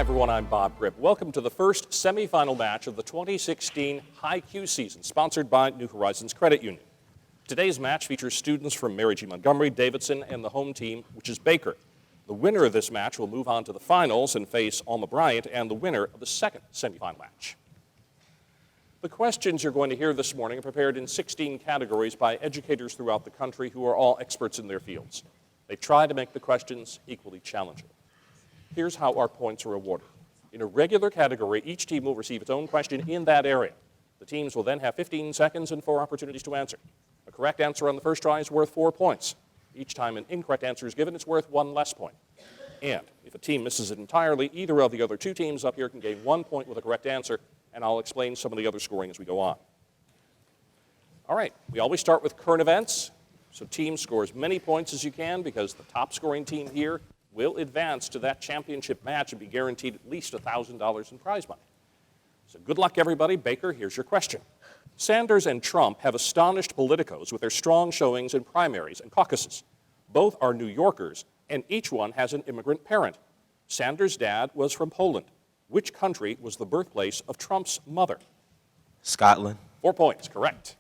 everyone, I'm Bob Grip. Welcome to the first semifinal match of the 2016 HiQ season, sponsored by New Horizons Credit Union. Today's match features students from Mary G. Montgomery, Davidson, and the home team, which is Baker. The winner of this match will move on to the finals and face Alma Bryant and the winner of the second semifinal match. The questions you're going to hear this morning are prepared in 16 categories by educators throughout the country who are all experts in their fields. They try to make the questions equally challenging. Here's how our points are awarded. In a regular category, each team will receive its own question in that area. The teams will then have 15 seconds and 4 opportunities to answer. A correct answer on the first try is worth 4 points. Each time an incorrect answer is given, it's worth 1 less point. And if a team misses it entirely, either of the other 2 teams up here can gain 1 point with a correct answer, and I'll explain some of the other scoring as we go on. All right, we always start with current events. So team score as many points as you can because the top scoring team here will advance to that championship match and be guaranteed at least $1,000 in prize money. So good luck, everybody. Baker, here's your question. Sanders and Trump have astonished politicos with their strong showings in primaries and caucuses. Both are New Yorkers, and each one has an immigrant parent. Sanders' dad was from Poland. Which country was the birthplace of Trump's mother? Scotland. 4 points, correct.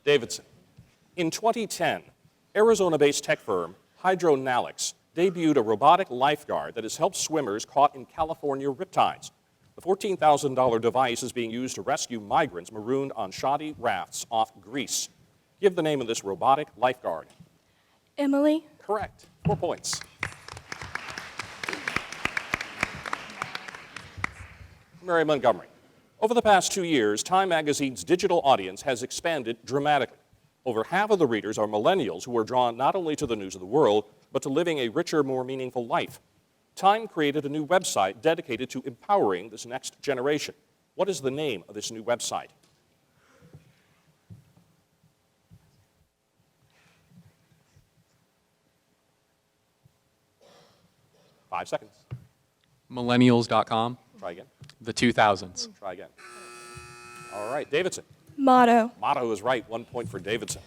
Davidson. In 2010, Arizona-based tech firm Hydronalix debuted a robotic lifeguard that has helped swimmers caught in California riptides. The $14,000 device is being used to rescue migrants marooned on shoddy rafts off Greece. Give the name of this robotic lifeguard. Emily. Correct. 4 points. Mary Montgomery. Over the past 2 years, Time Magazine's digital audience has expanded dramatically. Over half of the readers are millennials who are drawn not only to the news of the world, but to living a richer, more meaningful life. Time created a new website dedicated to empowering this next generation. What is the name of this new website? Five seconds. Millennials.com. Try again. The 2000s. Try again. All right, Davidson. Motto. Motto is right. 1 point for Davidson.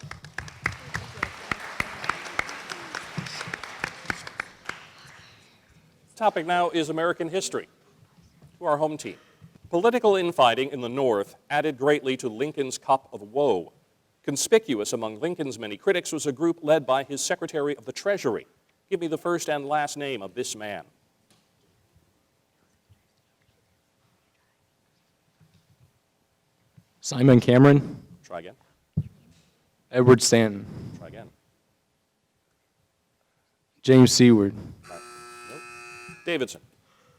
Topic now is American history. To our home team. Political infighting in the North added greatly to Lincoln's cup of woe. Conspicuous among Lincoln's many critics was a group led by his Secretary of the Treasury. Give me the first and last name of this man. Simon Cameron. Try again. Edward Stanton. Try again. James Seward. Nope. Davidson.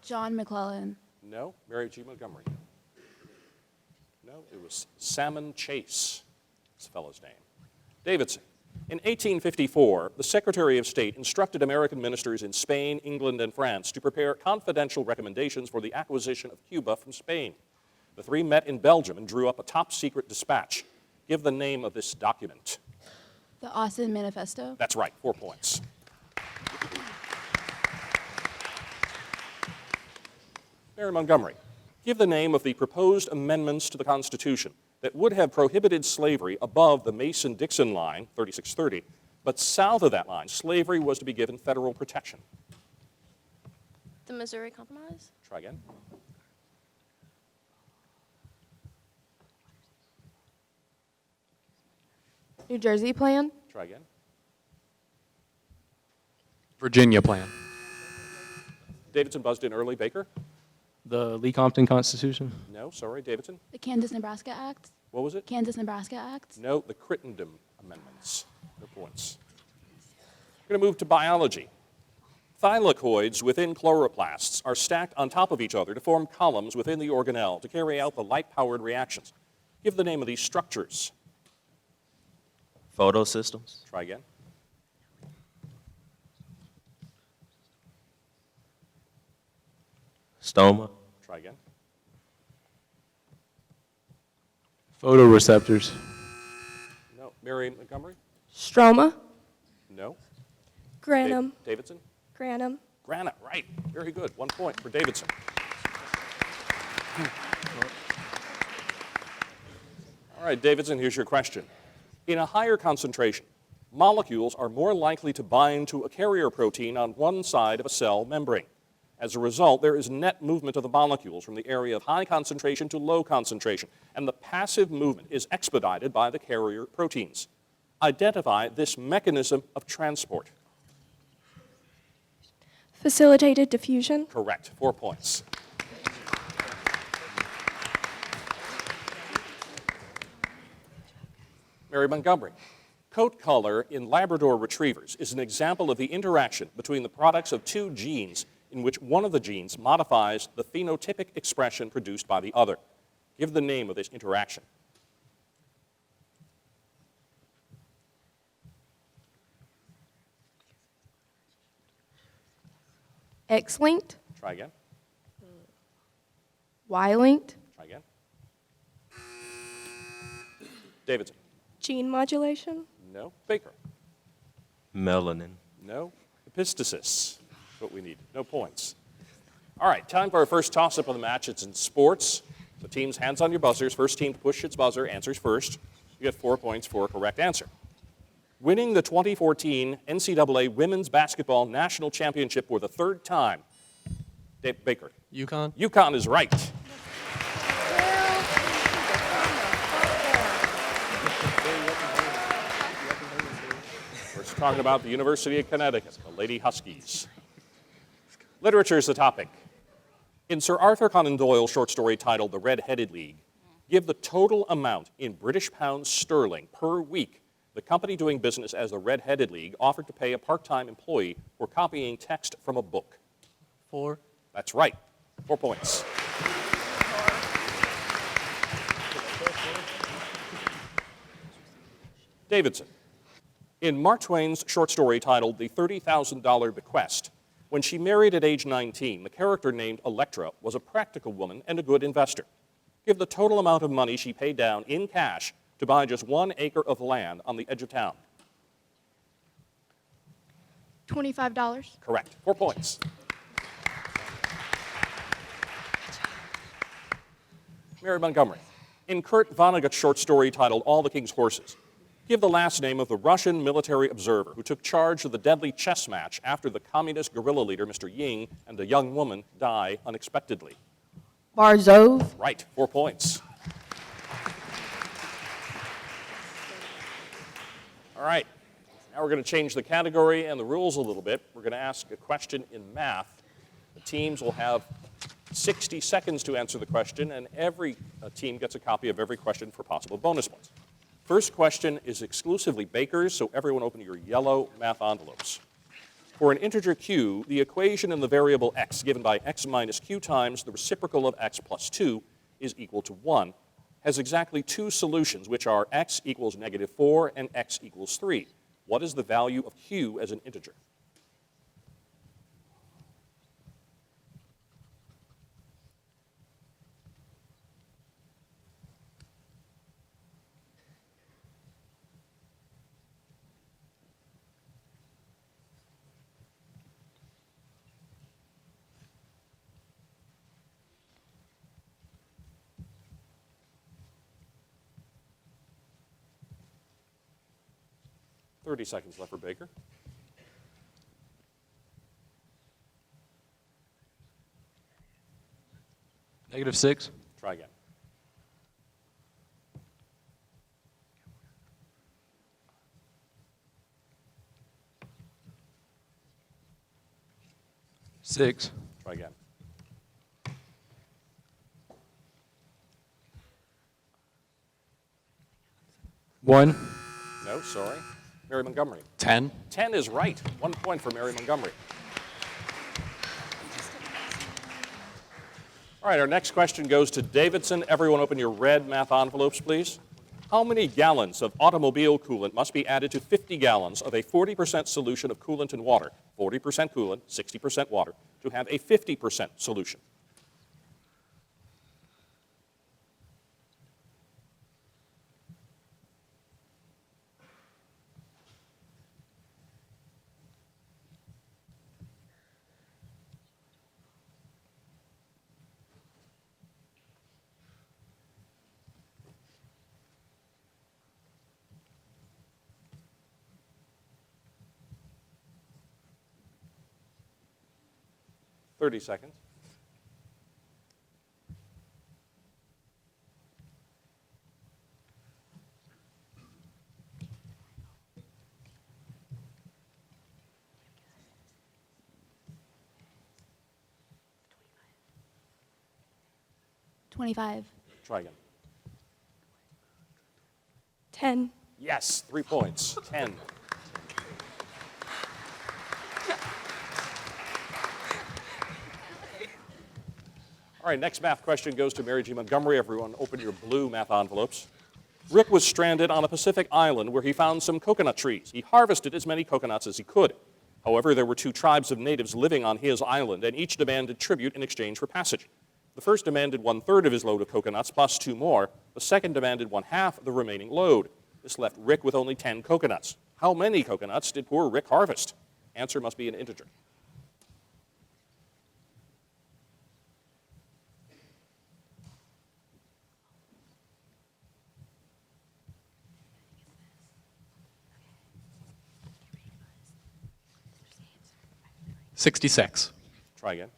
John McClellan. No. Mary G. Montgomery. No, it was Salmon Chase, this fellow's name. Davidson. In 1854, the Secretary of State instructed American ministers in Spain, England, and France to prepare confidential recommendations for the acquisition of Cuba from Spain. The 3 met in Belgium and drew up a top-secret dispatch. Give the name of this document. The Austin Manifesto. That's right, 4 points. Mary Montgomery, give the name of the proposed amendments to the Constitution that would have prohibited slavery above the Mason-Dixon line, 3630, but south of that line, slavery was to be given federal protection. The Missouri Compromise. Try again. New Jersey Plan. Try again. Virginia Plan. Davidson buzzed in early. Baker? The Lee-Compton Constitution. No, sorry, Davidson. The Kansas-Nebraska Act. What was it? Kansas-Nebraska Act. No, the Crittenden Amendments. No points. We're going to move to biology. Thylakoids within chloroplasts are stacked on top of each other to form columns within the organelle to carry out the light-powered reactions. Give the name of these structures. Photosystems. Try again. Stoma. Try again. Photoreceptors. No. Mary Montgomery? Stroma. No. Granum. Davidson? Granum. Granite, right. Very good. 1 point for Davidson. All right, Davidson, here's your question. In a higher concentration, molecules are more likely to bind to a carrier protein on one side of a cell membrane. As a result, there is net movement of the molecules from the area of high concentration to low concentration, and the passive movement is expedited by the carrier proteins. Identify this mechanism of transport. Facilitated diffusion. Correct. 4 points. Mary Montgomery. Coat color in Labrador retrievers is an example of the interaction between the products of two genes in which one of the genes modifies the phenotypic expression produced by the other. Give the name of this interaction. X-linked. Try again. Y-linked. Try again. Davidson. Gene modulation. No. Baker. Melanin. No. Epistasis. That's what we need. No points. All right, time for our first toss-up of the match. It's in sports. The team's hands on your buzzers. First team to push its buzzer answers first. You get 4 points for a correct answer. Winning the 2014 NCAA Women's Basketball National Championship for the third time. Dave Baker. UConn? UConn is right. We're talking about the University of Connecticut, the Lady Huskies. Literature is the topic. In Sir Arthur Conan Doyle's short story titled The Red-Headed League, give the total amount in British pounds sterling per week the company doing business as the Red-Headed League offered to pay a part-time employee for copying text from a book. 4. That's right. 4 points. Davidson. In Mark Twain's short story titled The $30,000 Bequest, when she married at age 19, the character named Electra was a practical woman and a good investor. Give the total amount of money she paid down in cash to buy just 1 acre of land on the edge of town. $25. Correct. 4 points. Mary Montgomery. In Kurt Vonnegut's short story titled All the King's Horses, give the last name of the Russian military observer who took charge of the deadly chess match after the communist guerrilla leader, Mr. Ying, and a young woman die unexpectedly. Barzov. Right. 4 points. All right. Now we're going to change the category and the rules a little bit. We're going to ask a question in math. The teams will have 60 seconds to answer the question, and every team gets a copy of every question for possible bonus points. First question is exclusively Baker's, so everyone open your yellow math envelopes. For an integer q, the equation in the variable x given by x minus q times the reciprocal of x plus 2 is equal to 1, has exactly 2 solutions, which are x equals -4 and x equals 3. What is the value of q as an integer? Thirty seconds left for Baker. -6. Try again. -6. Try again. -1. No, sorry. Mary Montgomery. 10. 10 is right. 1 point for Mary Montgomery. All right, our next question goes to Davidson. Everyone open your red math envelopes, please. How many gallons of automobile coolant must be added to 50 gallons of a 40% solution of coolant and water, 40% coolant, 60% water, to have a 50% solution? 30 seconds. $25. Try again. 10. Yes, 3 points. 10. All right, next math question goes to Mary G. Montgomery. Everyone, open your blue math envelopes. Rick was stranded on a Pacific island where he found some coconut trees. He harvested as many coconuts as he could. However, there were 2 tribes of natives living on his island, and each demanded tribute in exchange for passage. The first demanded 1/3 of his load of coconuts plus 2 more. The second demanded 1/2 of the remaining load. This left Rick with only 10 coconuts. How many coconuts did poor Rick harvest? Answer must be an integer. $66. Try again.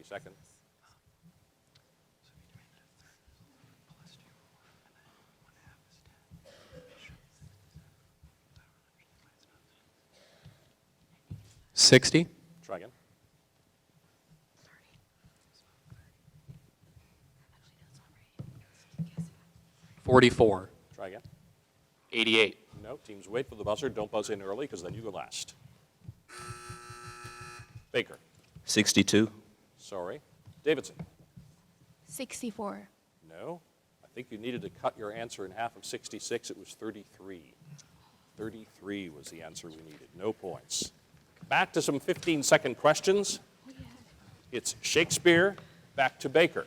Seconds. $60. Try again. $44. Try again. $88. No, teams wait for the buzzer. Don't buzz in early because then you go last. Baker. 62. Sorry. Davidson. 64. No. I think you needed to cut your answer in half of 66. It was 33. 33 was the answer we needed. No points. Back to some 15-second questions. It's Shakespeare, back to Baker.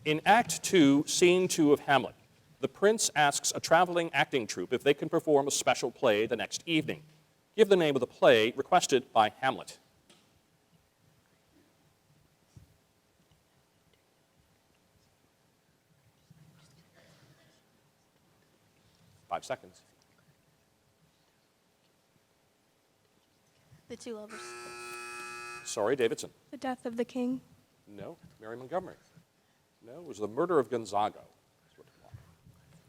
In Act 2, Scene 2 of Hamlet, the prince asks a traveling acting troupe if they can perform a special play the next evening. Give the name of the play requested by Hamlet. Five seconds. The Two Lovers. Sorry, Davidson. The Death of the King. No. Mary Montgomery. No, it was The Murder of Gonzago.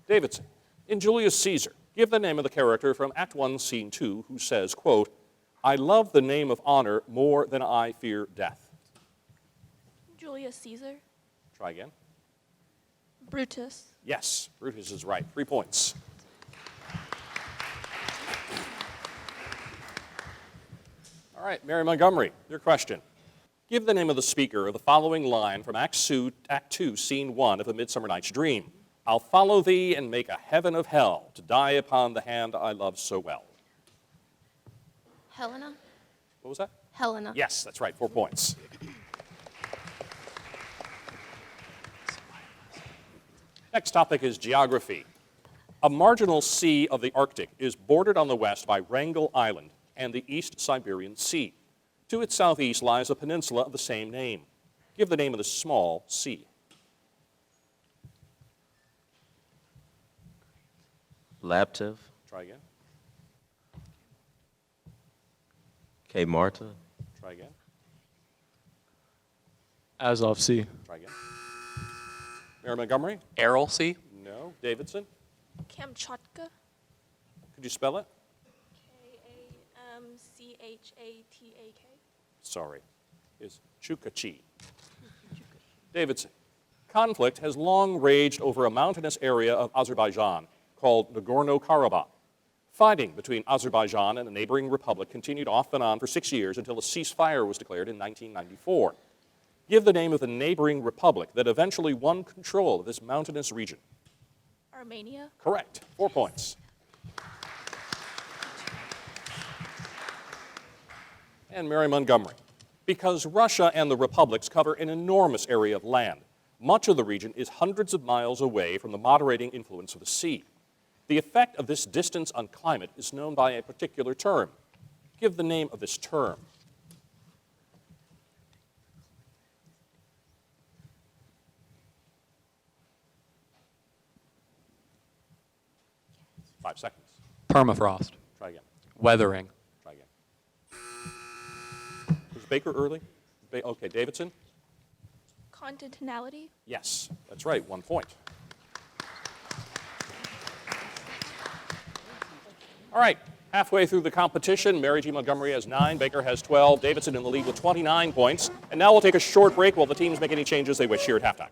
Davidson. In Julius Caesar, give the name of the character from Act 1, Scene 2, who says, quote, I love the name of honor more than I fear death. Julius Caesar. Try again. Brutus. Yes, Brutus is right. 3 points. All right, Mary Montgomery, your question. Give the name of the speaker of the following line from Act 2, Scene 1 of A Midsummer Night's Dream. I'll follow thee and make a heaven of hell to die upon the hand I love so well. Helena. What was that? Helena. Yes, that's right, 4 points. Next topic is geography. A marginal sea of the Arctic is bordered on the west by Wrangel Island and the East Siberian Sea. To its southeast lies a peninsula of the same name. Give the name of the small sea. Laptev. Try again. K. Marta. Try again. Azov Sea. Try again. Mary Montgomery? Aral Sea. No. Davidson? Kamchatka. Could you spell it? Kamchatak. Sorry. Is Chukachi. Davidson. Conflict has long raged over a mountainous area of Azerbaijan called Nagorno-Karabakh. Fighting between Azerbaijan and the neighboring republic continued off and on for 6 years until a ceasefire was declared in 1994. Give the name of the neighboring republic that eventually won control of this mountainous region. Armenia. Correct. 4 points. And Mary Montgomery. Because Russia and the republics cover an enormous area of land, much of the region is hundreds of miles away from the moderating influence of the sea. The effect of this distance on climate is known by a particular term. Give the name of this term. 5 seconds. Permafrost. Try again. Weathering. Try again. Was Baker early? Okay, Davidson? Continentality. Yes, that's right, 1 point. All right, halfway through the competition, Mary G. Montgomery has 9, Baker has 12, Davidson in the lead with 29 points. And now we'll take a short break while the teams make any changes they wish here at halftime.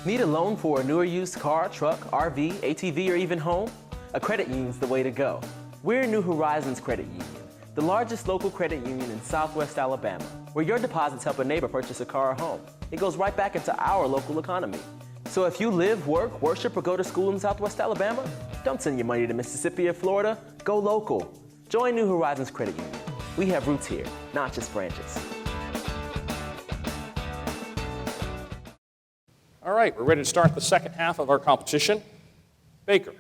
Need a loan for a newer used car, truck, RV, ATV, or even home? A credit union's the way to go. We're New Horizons Credit Union, the largest local credit union in Southwest Alabama, where your deposits help a neighbor purchase a car or home. It goes right back into our local economy. So if you live, work, worship, or go to school in Southwest Alabama, don't send your money to Mississippi or Florida. Go local. Join New Horizons Credit Union. We have roots here, not just branches. All right, we're ready to start the second half of our competition. Baker,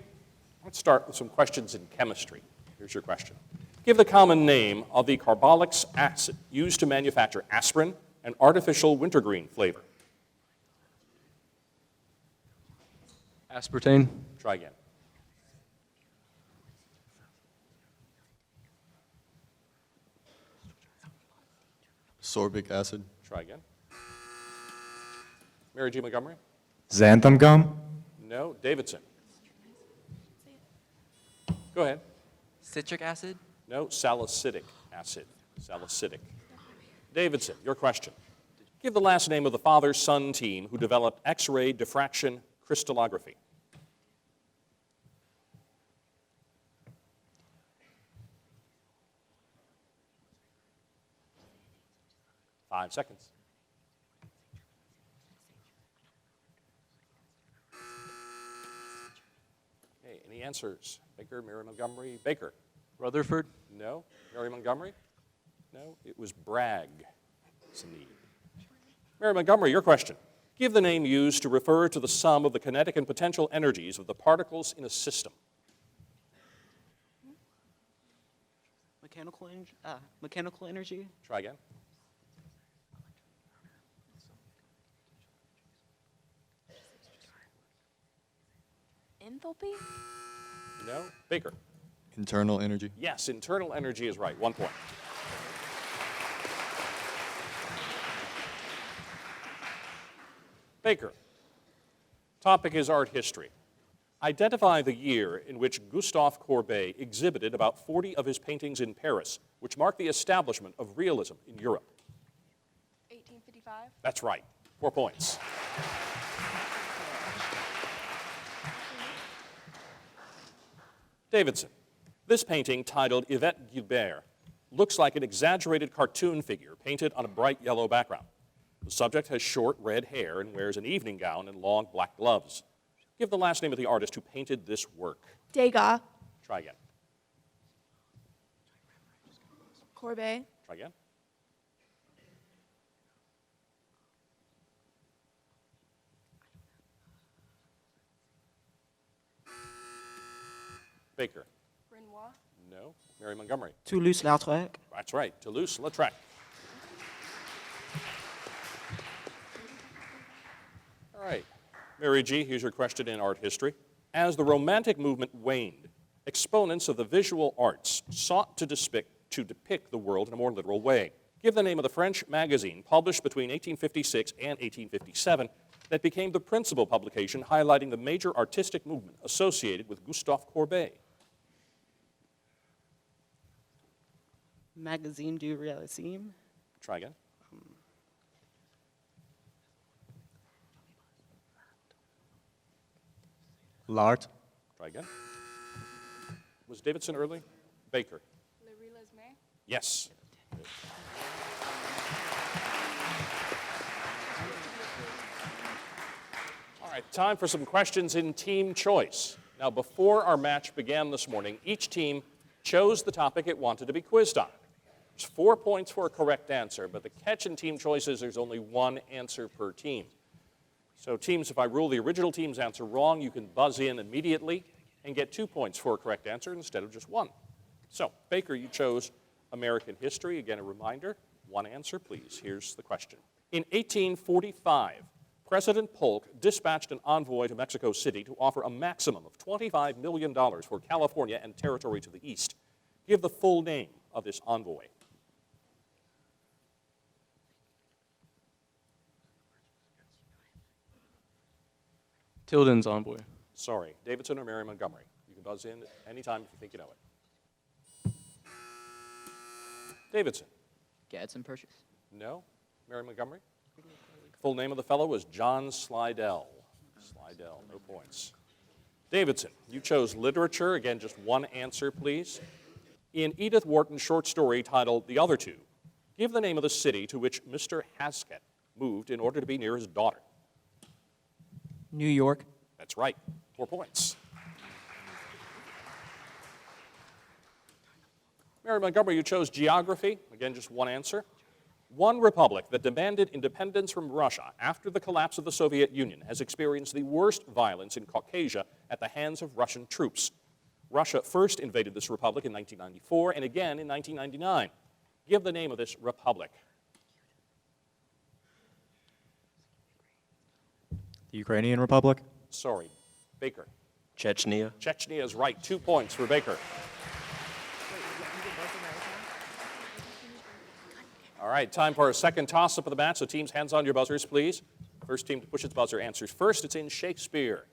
let's start with some questions in chemistry. Here's your question. Give the common name of the carboxylic acid used to manufacture aspirin, an artificial wintergreen flavor. Aspartame. Try again. Sorbic acid. Try again. Mary G. Montgomery? Xanthan gum? No. Davidson? Go ahead. Citric acid? No. Salicylic acid. Salicylic. Davidson, your question. Give the last name of the father-son team who developed X-ray diffraction crystallography. Five seconds. Okay, any answers? Baker, Mary Montgomery, Baker. Rutherford. No. Mary Montgomery? No, it was Bragg. Mary Montgomery, your question. Give the name used to refer to the sum of the kinetic and potential energies of the particles in a system. Mechanical energy? Try again. Enthalpy. No. Baker. Internal energy. Yes, internal energy is right. 1 point. Baker. Topic is art history. Identify the year in which Gustave Courbet exhibited about 40 of his paintings in Paris, which marked the establishment of realism in Europe. 1855. That's right. 4 points. Davidson. This painting, titled Yvette Guilbert, looks like an exaggerated cartoon figure painted on a bright yellow background. The subject has short red hair and wears an evening gown and long black gloves. Give the last name of the artist who painted this work. Degas. Try again. Courbet. Try again. Baker. Renoir. No. Mary Montgomery. Toulouse-Lautrec? That's right. Toulouse-Lautrec. All right. Mary G., here's your question in art history. As the Romantic movement waned, exponents of the visual arts sought to depict the world in a more literal way. Give the name of the French magazine published between 1856 and 1857 that became the principal publication highlighting the major artistic movement associated with Gustave Courbet. Magazine du Réalisme? Try again. L'art? Try again. Was Davidson early? Baker. Le Realisme. Yes. All right, time for some questions in team choice. Now, before our match began this morning, each team chose the topic it wanted to be quizzed on. There's 4 points for a correct answer, but the catch in team choices, there's only one answer per team. So teams, if I rule the original team's answer wrong, you can buzz in immediately and get 2 points for a correct answer instead of just one. So, Baker, you chose American history. Again, a reminder, one answer, please. Here's the question. In 1845, President Polk dispatched an envoy to Mexico City to offer a maximum of $25 million for California and territory to the east. Give the full name of this envoy. Tilden's envoy. Sorry, Davidson or Mary Montgomery. You can buzz in anytime if you think you know it. Davidson. Gadsden Purchase. No? Mary Montgomery? Full name of the fellow was John Slidell. Slidell, no points. Davidson, you chose literature. Again, just one answer, please. In Edith Wharton's short story titled The Other Two, give the name of the city to which Mr. Haskett moved in order to be near his daughter. New York. That's right, 4 points. Mary Montgomery, you chose geography. Again, just one answer. One republic that demanded independence from Russia after the collapse of the Soviet Union has experienced the worst violence in Caucasia at the hands of Russian troops. Russia first invaded this republic in 1994 and again in 1999. Give the name of this republic. The Ukrainian Republic. Sorry, Baker. Chechnya. Chechnya is right, 2 points for Baker. All right, time for our second toss-up of the match. So teams, hands on your buzzers, please. First team to push its buzzer answers first. It's in Shakespeare.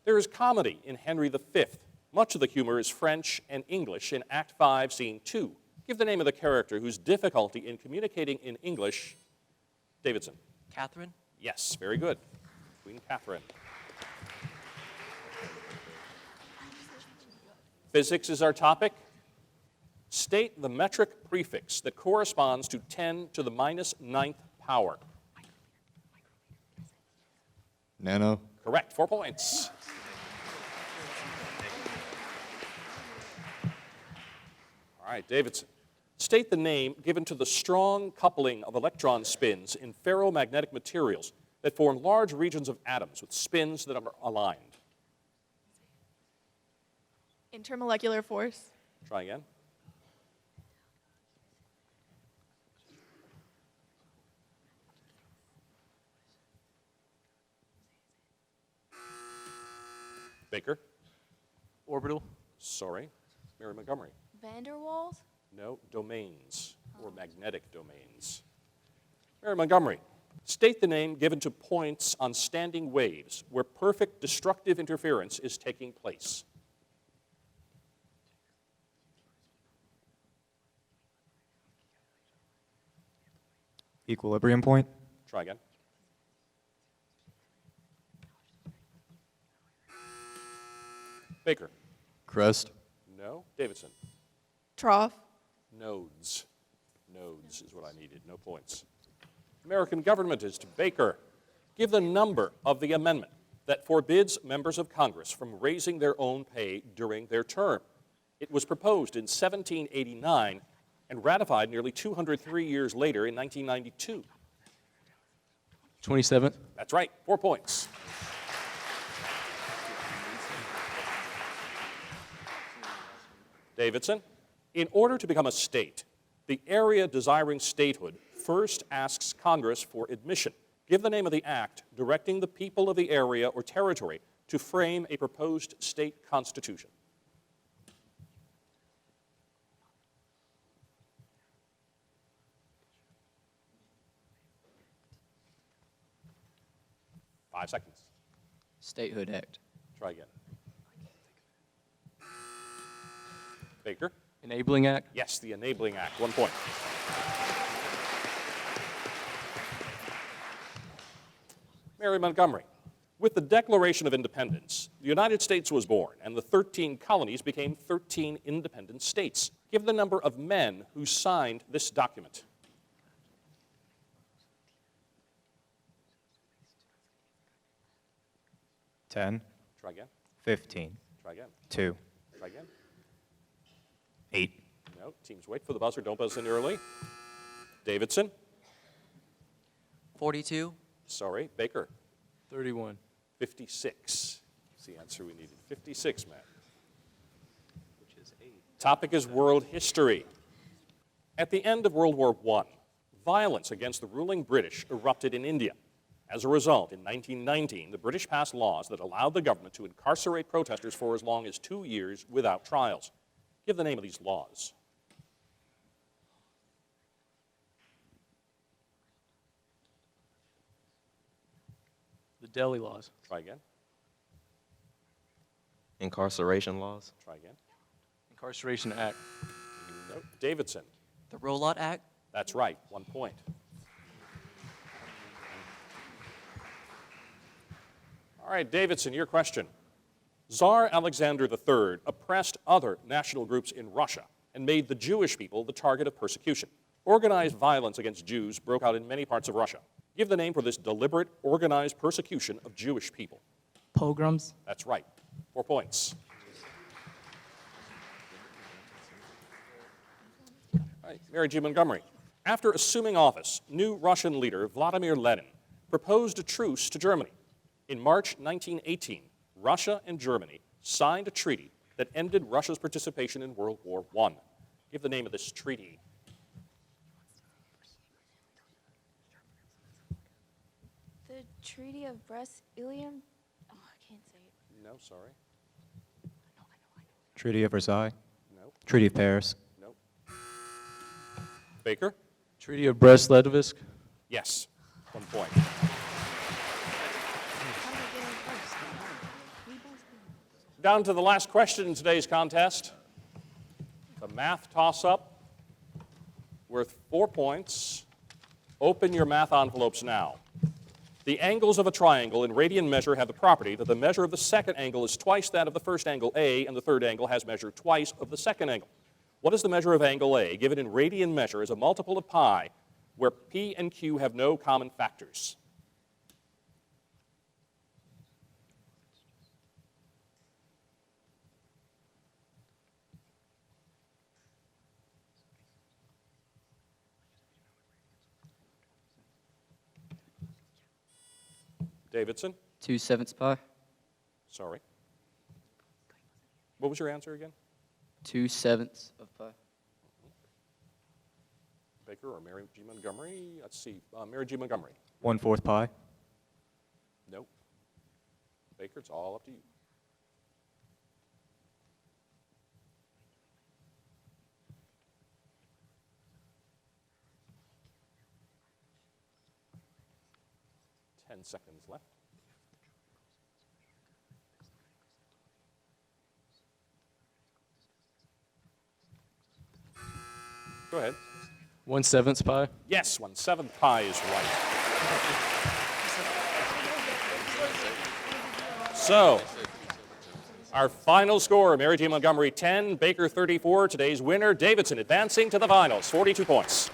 There is comedy in Henry V. Much of the humor is French and English in Act 5, Scene 2. Give the name of the character whose difficulty in communicating in English. Davidson. Catherine. Yes, very good. Queen Catherine. Physics is our topic. State the metric prefix that corresponds to 10 to the minus 9th power. Nano. Correct, 4 points. All right, Davidson. State the name given to the strong coupling of electron spins in ferromagnetic materials that form large regions of atoms with spins that are aligned. Intermolecular force. Try again. Baker. Orbital. Sorry. Mary Montgomery. Van der Waals. No, domains or magnetic domains. Mary Montgomery. State the name given to points on standing waves where perfect destructive interference is taking place. Equilibrium point. Try again. Baker. Crest. No. Davidson. Trough. Nodes. Nodes is what I needed. No points. American government is to Baker. Give the number of the amendment that forbids members of Congress from raising their own pay during their term. It was proposed in 1789 and ratified nearly 203 years later in 1992. 27th. That's right, 4 points. Davidson, in order to become a state, the area desiring statehood first asks Congress for admission. Give the name of the act directing the people of the area or territory to frame a proposed state constitution. Five seconds. Statehood Act. Try again. Baker? Enabling Act. Yes, the Enabling Act. 1 point. Mary Montgomery. With the Declaration of Independence, the United States was born, and the 13 colonies became 13 independent states. Give the number of men who signed this document. Ten. Try again. 15. Try again. 2. Try again. 8. No, teams wait for the buzzer. Don't buzz in early. Davidson. 42. Sorry. Baker. 31. 56 is the answer we needed. 56 men. Topic is world history. At the end of World War I, violence against the ruling British erupted in India. As a result, in 1919, the British passed laws that allowed the government to incarcerate protesters for as long as 2 years without trials. Give the name of these laws. The Delhi laws. Try again. Incarceration laws. Try again. Incarceration Act. Nope. Davidson. The Rollout Act. That's right. 1 point. All right, Davidson, your question. Tsar Alexander III oppressed other national groups in Russia and made the Jewish people the target of persecution. Organized violence against Jews broke out in many parts of Russia. Give the name for this deliberate, organized persecution of Jewish people. Pogroms. That's right. 4 points. All right, Mary G. Montgomery. After assuming office, new Russian leader Vladimir Lenin proposed a truce to Germany. In March 1918, Russia and Germany signed a treaty that ended Russia's participation in World War I. Give the name of this treaty. The Treaty of Brest-Ilium. Oh, I can't say it. No, sorry. Treaty of Versailles. No, Treaty of Paris. no. Baker? Treaty of Brest-Litovsk. Yes. 1 point. Down to the last question in today's contest. The math toss-up worth 4 points. Open your math envelopes now. The angles of a triangle in radian measure have the property that the measure of the second angle is twice that of the first angle A, and the third angle has measure twice of the second angle. What is the measure of angle A, given in radian measure as a multiple of pi, where P and Q have no common factors? Davidson? 2/7 pi. Sorry. What was your answer again? 2/7 of pi. Baker or Mary G. Montgomery? Let's see. Mary G. Montgomery. 1/4 pi. Nope. Baker, it's all up to you. Ten seconds left. Go ahead. 1/7 pi. Yes, 1/7 pi is right. So, our final score, Mary G. Montgomery 10, Baker 34. Today's winner, Davidson, advancing to the finals, 42 points.